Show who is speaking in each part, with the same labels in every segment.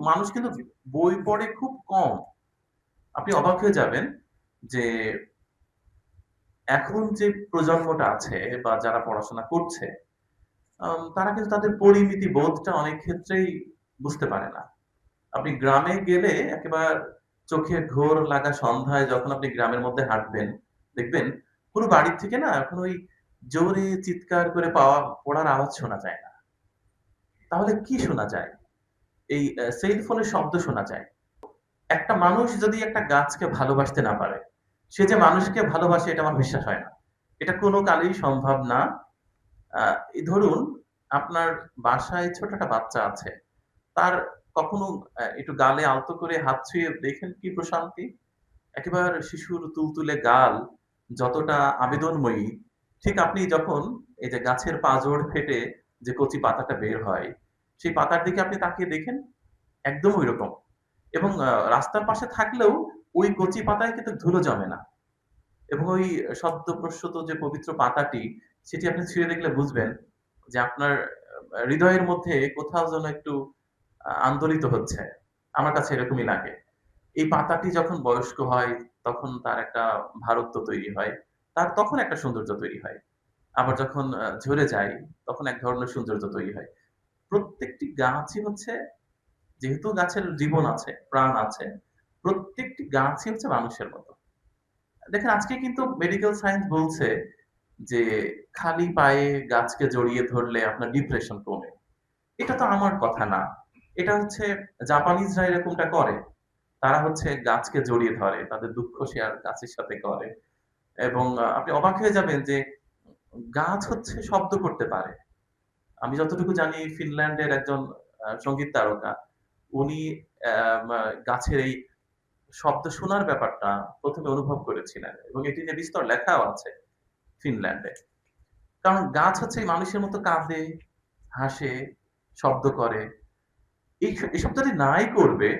Speaker 1: মানুষ কিন্তু বই পড়ে খুব কম। আপনি অবাক হয়ে যাবেন যে এখন যে প্রজন্মটা আছে বা যারা পড়াশোনা করছে, তারা কিন্তু তাদের পরিমিতি বোধটা অনেক ক্ষেত্রেই বুঝতে পারে না। আপনি গ্রামে গেলে একেবার চোখে ঘোর লাগা সন্ধ্যায় যখন আপনি গ্রামের মধ্যে হাঁটবেন, দেখবেন পুরো বাড়ি থেকে না এখন ওই জোরে চিৎকার করে পড়ার আওয়াজ শোনা যায় না। তাহলে কি শোনা যায়? এই সেল ফোনের শব্দ শোনা যায়। একটা মানুষ যদি একটা গাছকে ভালোবাসতে না পারে, সে যে মানুষকে ভালোবাসে এটা আমার বিশ্বাস হয় না। এটা কোনো কালেই সম্ভব না। আ এই ধরুন আপনার বাসায় ছোট একটা বাচ্চা আছে। তার কখনো একটু গালে আলতো করে হাত ছুঁয়ে দেখেন কি প্রশান্তি? একেবারে শিশুর তুলতুলে গাল যতটা আবেদনময়ী, ঠিক আপনি যখন এই যে গাছের পাজর ফেটে যে কচি পাতাটা বের হয়, সেই পাতার দিকে আপনি তাকিয়ে দেখেন, একদম ঐরকম। এবং রাস্তার পাশে থাকলেও ওই কচি পাতায় কিন্তু ধুলো জমে না। এবং ওই সদ্য প্রস্ফুট যে পবিত্র পাতাটি, সেটি আপনি ছুঁয়ে দেখলে বুঝবেন যে আপনার হৃদয়ের মধ্যে কোথাও যেন একটু আন্দোলিত হচ্ছে। আমার কাছে এরকমই লাগে। এই পাতাটি যখন বয়স্ক হয়, তখন তার একটা ভারত্ব তৈরি হয়। তার তখন একটা সৌন্দর্য তৈরি হয়। আবার যখন ঝরে যায়, তখন এক ধরনের সৌন্দর্য তৈরি হয়। প্রত্যেকটি গাছই হচ্ছে যেহেতু গাছের জীবন আছে, প্রাণ আছে, প্রত্যেকটি গাছই হচ্ছে মানুষের মতো। দেখেন আজকে কিন্তু মেডিকেল সায়েন্স বলছে যে খালি পায়ে গাছকে জড়িয়ে ধরলে আপনার ডিপ্রেশন কমে। এটা তো আমার কথা না। এটা হচ্ছে জাপানিজরা এরকমটা করে। তারা হচ্ছে গাছকে জড়িয়ে ধরে। তাদের দুঃখ শেয়ার গাছের সাথে করে। এবং আপনি অবাক হয়ে যাবেন যে গাছ হচ্ছে শব্দ করতে পারে। আমি যতটুকু জানি ফিনল্যান্ডের একজন সঙ্গীত তারকা। উনি অ্যা মা গাছের এই শব্দ শোনার ব্যাপারটা ১ম এ অনুভব করেছিলেন এবং এটি নিয়ে বিস্তর লেখাও আছে ফিনল্যান্ডে। কারণ গাছ হচ্ছে এই মানুষের মতো কাঁদে, হাসে, শব্দ করে। এসব যদি নাই করবে,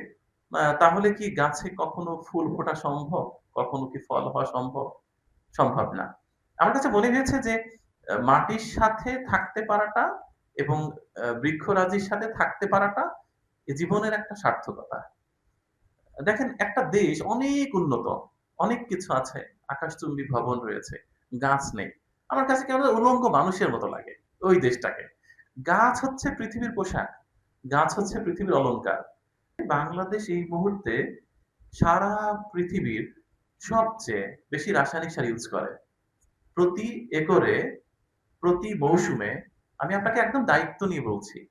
Speaker 1: তাহলে কি গাছে কখনো ফুল ফোটা সম্ভব? কখনো কি ফল হওয়া সম্ভব? সম্ভব না। আমার কাছে মনে হয়েছে যে মাটির সাথে থাকতে পারাটা এবং বৃক্ষরাজির সাথে থাকতে পারাটা এ জীবনের একটা সার্থকতা। দেখেন একটা দেশ অনেক উন্নত, অনেক কিছু আছে। আকাশচুম্বী ভবন রয়েছে, গাছ নেই। আমার কাছে কেমন উলঙ্গ মানুষের মতো লাগে ওই দেশটাকে। গাছ হচ্ছে পৃথিবীর পোশাক, গাছ হচ্ছে পৃথিবীর অলংকার। বাংলাদেশ এই মুহূর্তে সারা পৃথিবীর সবচেয়ে বেশি রাসায়নিক সার ইউজ করে। প্রতি একরে, প্রতি মৌসুমে আমি আপনাকে একদম দায়িত্ব নিয়ে বলছি,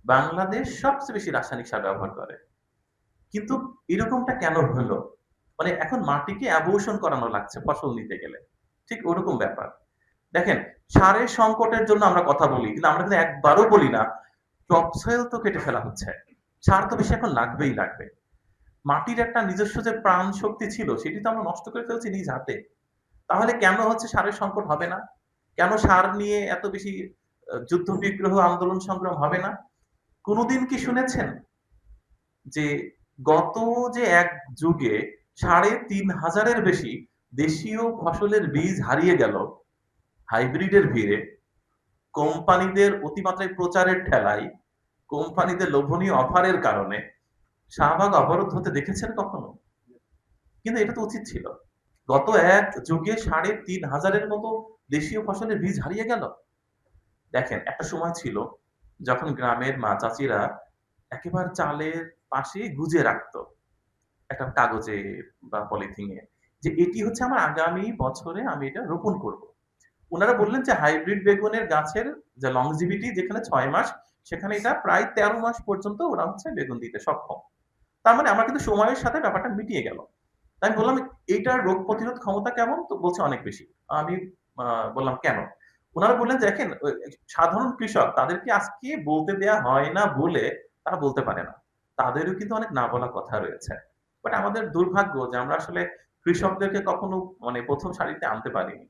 Speaker 1: বাংলাদেশ সবচেয়ে বেশি রাসায়নিক সার ব্যবহার করে। কিন্তু এরকমটা কেন হলো? মানে এখন মাটিকে অ্যাবর্শন করানো লাগছে ফসল নিতে গেলে। ঠিক ওরকম ব্যাপার। দেখেন সারের সংকটের জন্য আমরা কথা বলি। কিন্তু আমরা কিন্তু একবারও বলি না, টপসয়েল তো কেটে ফেলা হচ্ছে। সার তো বেশি এখন লাগবেই লাগবে। মাটির একটা নিজস্ব যে প্রাণ শক্তি ছিল সেটি তো আমরা নষ্ট করে ফেলছি নিজ হাতে। তাহলে কেন হচ্ছে সারের সংকট হবে না? কেন সার নিয়ে এত বেশি যুদ্ধ বিগ্রহ আন্দোলন সংগ্রাম হবে না? কোনদিন কি শুনেছেন যে গত যে এক যুগে ৩,৫০০ এর বেশি দেশীয় ফসলের বীজ হারিয়ে গেল হাইব্রিডের ভিড়ে, কোম্পানিদের অতিমাত্রায় প্রচারের ঠেলায়, কোম্পানিদের লোভনীয় অফারের কারণে শাহবাগ অবরোধ হতে দেখেছেন কখনো? কিন্তু এটা তো উচিত ছিল। গত এক যুগে ৩,৫০০ এর মতো দেশীয় ফসলের বীজ হারিয়ে গেল। দেখেন একটা সময় ছিল যখন গ্রামের মা চাচিরা একেবারে চালের পাশে গুজে রাখতো। একটা কাগজে বা পলিথিনে যে এটি হচ্ছে আমার আগামী বছরে আমি এটা রোপণ করব। উনারা বললেন যে হাইব্রিড বেগুনের গাছের যে longevity যেখানে ৬ মাস সেখানে এটা প্রায় ১৩ মাস পর্যন্ত ওরা হচ্ছে বেগুন দিতে সক্ষম। তার মানে আমার কিন্তু সময়ের সাথে ব্যাপারটা মিটিয়ে গেল। তাই আমি বললাম, "এইটার রোগ প্রতিরোধ ক্ষমতা কেমন?" তো বলছে, "অনেক বেশি।" আমি আ বললাম, "কেন?" উনারা বললেন, "দেখেন সাধারণ কৃষক তাদেরকে আজকে বলতে দেয়া হয় না বলে তারা বলতে পারে না। তাদেরও কিন্তু অনেক না বলা কথা রয়েছে। বাট আমাদের দুর্ভাগ্য যে আমরা আসলে কৃষকদেরকে কখনো মানে ১ম সারিতে আনতে পারিনি।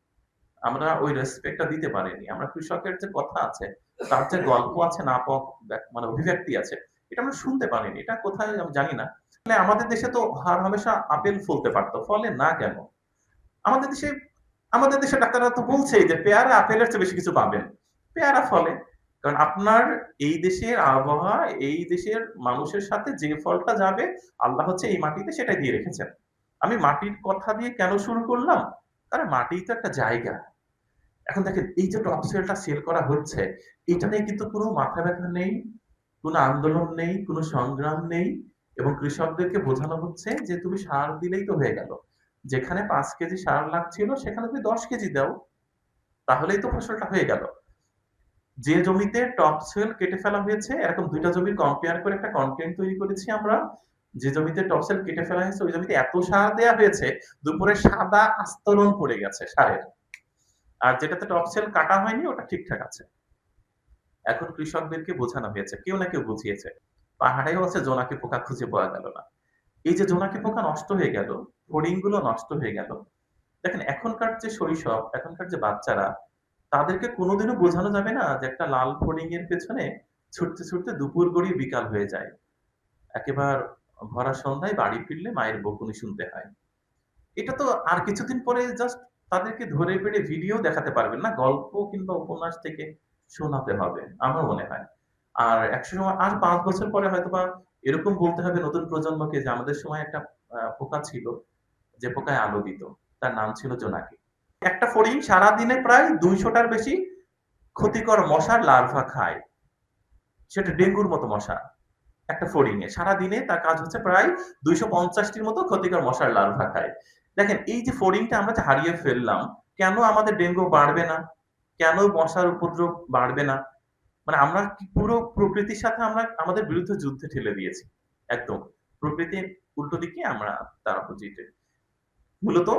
Speaker 1: আমরা ওই রেসপেক্ট টা দিতে পারিনি। আমরা কৃষকের যে কথা আছে, তার যে গল্প আছে না মানে অভিব্যক্তি আছে, এটা আমরা শুনতে পারিনি। এটা কোথায় আমি জানি না। আসলে আমাদের দেশে তো হামেশা আপেল ফলতে পারত। ফলে না কেন? আমাদের দেশে আমাদের দেশের ডাক্তাররা তো বলছেই যে পেয়ারা আপেলের চেয়ে বেশি কিছু পাবেন। পেয়ারা ফলে। কারণ আপনার এই দেশের আবহাওয়া, এই দেশের মানুষের সাথে যে ফলটা যাবে, আল্লাহ হচ্ছে এই মাটিতে সেটাই দিয়ে রেখেছেন। আমি মাটির কথা দিয়ে কেন শুরু করলাম? কারণ মাটিই তো একটা জায়গা। এখন দেখেন এই যে টপ সেলটা সেল করা হচ্ছে, এটা নিয়ে কিন্তু কোনো মাথা ব্যাথা নেই, কোনো আন্দোলন নেই, কোনো সংগ্রাম নেই এবং কৃষকদেরকে বোঝানো হচ্ছে যে তুমি সার দিলেই তো হয়ে গেল। যেখানে ৫ কেজি সার লাগছিল সেখানে তুমি ১০ কেজি দাও। তাহলেই তো ফসলটা হয়ে গেল। যে জমিতে টপ সোইল কেটে ফেলা হয়েছে এরকম ২ টা জমির কম্পেয়ার করে একটা কনটেন্ট তৈরি করেছি আমরা। যে জমিতে টপ সোইল কেটে ফেলা হয়েছে ওই জমিতে এত সার দেয়া হয়েছে দুপুরে সাদা আস্তরণ পড়ে গেছে সারের। আর যেটাতে টপ সোইল কাটা হয়নি ওটা ঠিকঠাক আছে। এখন কৃষকদেরকে বোঝানো হয়েছে। কেউ না কেউ বুঝিয়েছে। পাহাড়েও আছে জোনাকি পোকা খুঁজে পাওয়া গেল না। এই যে জোনাকি পোকা নষ্ট হয়ে গেল, ফড়িংগুলো নষ্ট হয়ে গেল। দেখেন এখনকার যে শৈশব, এখনকার যে বাচ্চারা তাদেরকে কোনোদিনও বোঝানো যাবে না যে একটা লাল ফড়িং এর পেছনে ছুটতে, ছুটতে দুপুর গড়িয়ে বিকাল হয়ে যায়। একেবার ভরা সন্ধ্যায় বাড়ি ফিরলে মায়ের বকুনি শুনতে হয়। এটা তো আর কিছুদিন পরে জাস্ট তাদেরকে ধরে বেঁধে ভিডিও দেখাতে পারবেন না। গল্প কিংবা উপন্যাস থেকে শোনাতে হবে। আমার মনে হয়। আর একসময় আর ৫ বছর পরে হয়তোবা এরকম বলতে হবে নতুন প্রজন্মকে যে আমাদের সময় একটা পোকা ছিল যে পোকায় আলো দিত। তার নাম ছিল জোনাকি। একটা ফড়িং সারাদিনে প্রায় ২০০ টার বেশি ক্ষতিকর মশার লার্ভা খায়। সেটা ডেঙ্গুর মতো মশা। একটা ফড়িংয়ে সারাদিনে তার কাজ হচ্ছে প্রায় ২৫০ টির মতো ক্ষতিকর মশার লার্ভা খায়। দেখেন এই যে ফড়িংটা আমরা যে হারিয়ে ফেললাম, কেন আমাদের ডেঙ্গু বাড়বে না? কেন মশার উপদ্রব বাড়বে না? মানে আমরা কি পুরো প্রকৃতির সাথে আমরা আমাদের বিরুদ্ধে যুদ্ধে ঠেলে দিয়েছি। একদম। প্রকৃতির উল্টো দিকে আমরা তার অপোজিটে। মূলত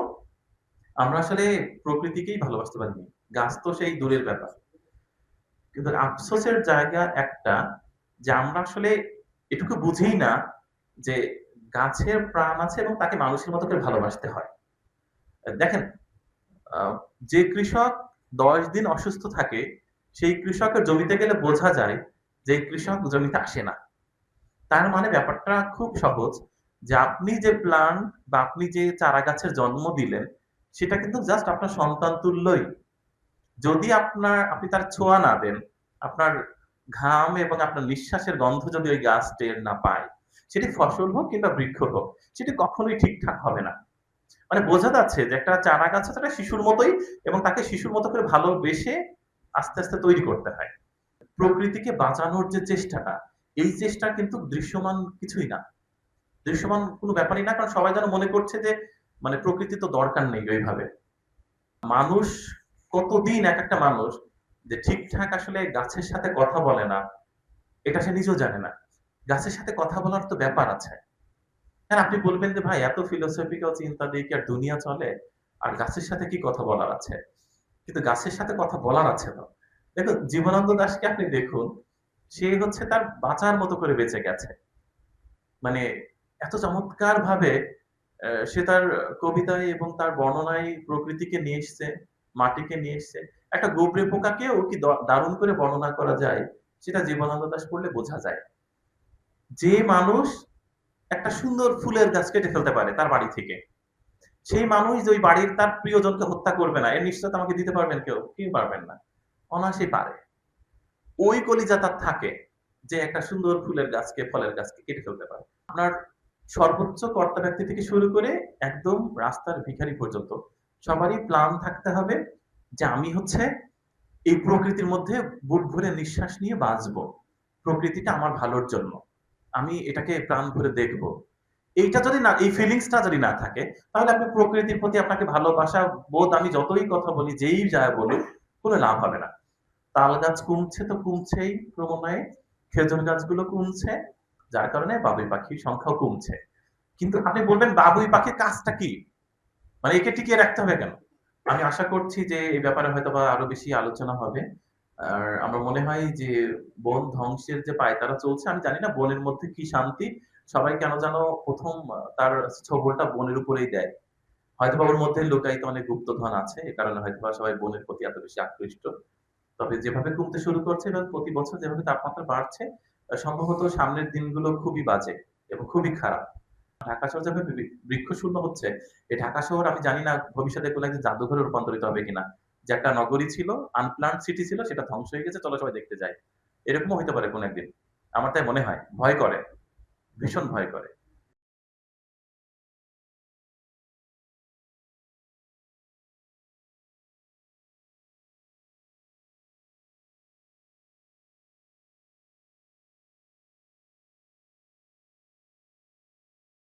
Speaker 1: আমরা আসলে প্রকৃতিকেই ভালোবাসতে পারিনি। গাছ তো সেই দূরের ব্যাপার। কিন্তু আফসোসের জায়গা একটা যে আমরা আসলে এটুকু বুঝিই না যে গাছের প্রাণ আছে এবং তাকে মানুষের মতো করে ভালোবাসতে হয়। দেখেন আ যে কৃষক ১০ দিন অসুস্থ থাকে, সেই কৃষকের জমিতে গেলে বোঝা যায় যে এই কৃষক জমিতে আসে না। তার মানে ব্যাপারটা খুব সহজ যে আপনি যে প্লান্ট বা আপনি যে চারা গাছের জন্ম দিলেন, সেটা কিন্তু জাস্ট আপনার সন্তান তুল্যই। যদি আপনি তার ছোঁয়া না দেন, আপনার ঘাম এবং আপনার নিঃশ্বাসের গন্ধ যদি ওই গাছ টের না পায়, সেটি ফসল হোক কিংবা বৃক্ষ হোক, সেটি কখনোই ঠিকঠাক হবে না। মানে বোঝা যাচ্ছে যে একটা চারা গাছ হচ্ছে একটা শিশুর মতোই এবং তাকে শিশুর মতো করে ভালোবেসে আস্তে, আস্তে তৈরি করতে হয়। প্রকৃতিকে বাঁচানোর যে চেষ্টাটা, এই চেষ্টা কিন্তু দৃশ্যমান কিছুই না। দৃশ্যমান কোনো ব্যাপারই না। কারণ সবাই যেন মনে করছে যে মানে প্রকৃতি তো দরকার নেই ওইভাবে। মানুষ কতদিন একেকটা মানুষ যে ঠিকঠাক আসলে গাছের সাথে কথা বলে না, এটা সে নিজেও জানে না। গাছের সাথে কথা বলার তো ব্যাপার আছে। হ্যাঁ, আপনি বলবেন যে ভাই এত ফিলোসফিক্যাল চিন্তা দিয়ে কি আর দুনিয়া চলে? আর গাছের সাথে কি কথা বলার আছে? কিন্তু গাছের সাথে কথা বলার আছে তো। দেখুন জীবনানন্দ দাশকে আপনি দেখুন, সে হচ্ছে তার বাঁচার মতো করে বেঁচে গেছে। মানে এত চমৎকারভাবে সে তার কবিতায় এবং তার বর্ণনায় প্রকৃতিকে নিয়ে এসছে, মাটিকে নিয়ে এসছে। একটা গোবরে পোকাকেও কি দারুণ করে বর্ণনা করা যায়, সেটা জীবনানন্দ দাশ পড়লে বোঝা যায়। যে মানুষ একটা সুন্দর ফুলের গাছ কেটে ফেলতে পারে তার বাড়ি থেকে, সেই মানুষ যে ওই বাড়ির তার প্রিয়জনকে হত্যা করবে না, এর নিশ্চয়তা আমাকে দিতে পারবেন কেউ? কেউ পারবেন না। অনায়াসেই পারে। ওই কলিজা তার থাকে যে একটা সুন্দর ফুলের গাছকে, ফলের গাছকে কেটে ফেলতে পারে। আপনার সর্বোচ্চ কর্তা ব্যক্তি থেকে শুরু করে একদম রাস্তার ভিখারি পর্যন্ত সবারই প্ল্যান থাকতে হবে যে আমি হচ্ছে এই প্রকৃতির মধ্যে বুক ভরে নিঃশ্বাস নিয়ে বাঁচবো। প্রকৃতিটা আমার ভালোর জন্য। আমি এটাকে প্রাণ ভরে দেখব। এইটা যদি না এই ফিলিংসটা যদি না থাকে তাহলে আপনি প্রকৃতির প্রতি আপনাকে ভালোবাসা বোধ আমি যতই কথা বলি, যেই যা বলুক কোন লাভ হবে না। তাল গাছ কমছে তো কমছেই ক্রমান্বয়ে, খেজুর গাছগুলো কমছে, যার কারণে বাবুই পাখির সংখ্যাও কমছে। কিন্তু আপনি বলবেন বাবুই পাখির কাজটা কি? মানে একে টিকিয়ে রাখতে হবে কেন? আমি আশা করছি যে এই ব্যাপারে হয়তোবা আরো বেশি আলোচনা হবে। আর আমার মনে হয় যে বন ধ্বংসের যে পায়তারা চলছে আমি জানি না বনের মধ্যে কি শান্তি। সবাই কেন যেন ১ম তার ছোবলটা বনের উপরেই দেয়। হয়তোবা ওর মধ্যে লুকায়িত অনেক গুপ্তধন আছে। এ কারণে হয়তোবা সবাই বনের প্রতি এত বেশি আকৃষ্ট। তবে যেভাবে কমতে শুরু করছে এবং প্রতি বছর যেভাবে তাপমাত্রা বাড়ছে, সম্ভবত সামনের দিনগুলো খুবই বাজে এবং খুবই খারাপ। ঢাকা শহর যেভাবে বৃক্ষশূন্য হচ্ছে, এই ঢাকা শহর আমি জানি না ভবিষ্যতে কোনো একদিন জাদুঘরে রূপান্তরিত হবে কিনা। যে একটা নগরী ছিল, আনপ্ল্যান্ড সিটি ছিল, সেটা ধ্বংস হয়ে গেছে, চলো সবাই দেখতে যাই। এরকমও হইতে পারে কোন একদিন। আমার তাই মনে হয়। ভয় করে, ভীষণ ভয় করে।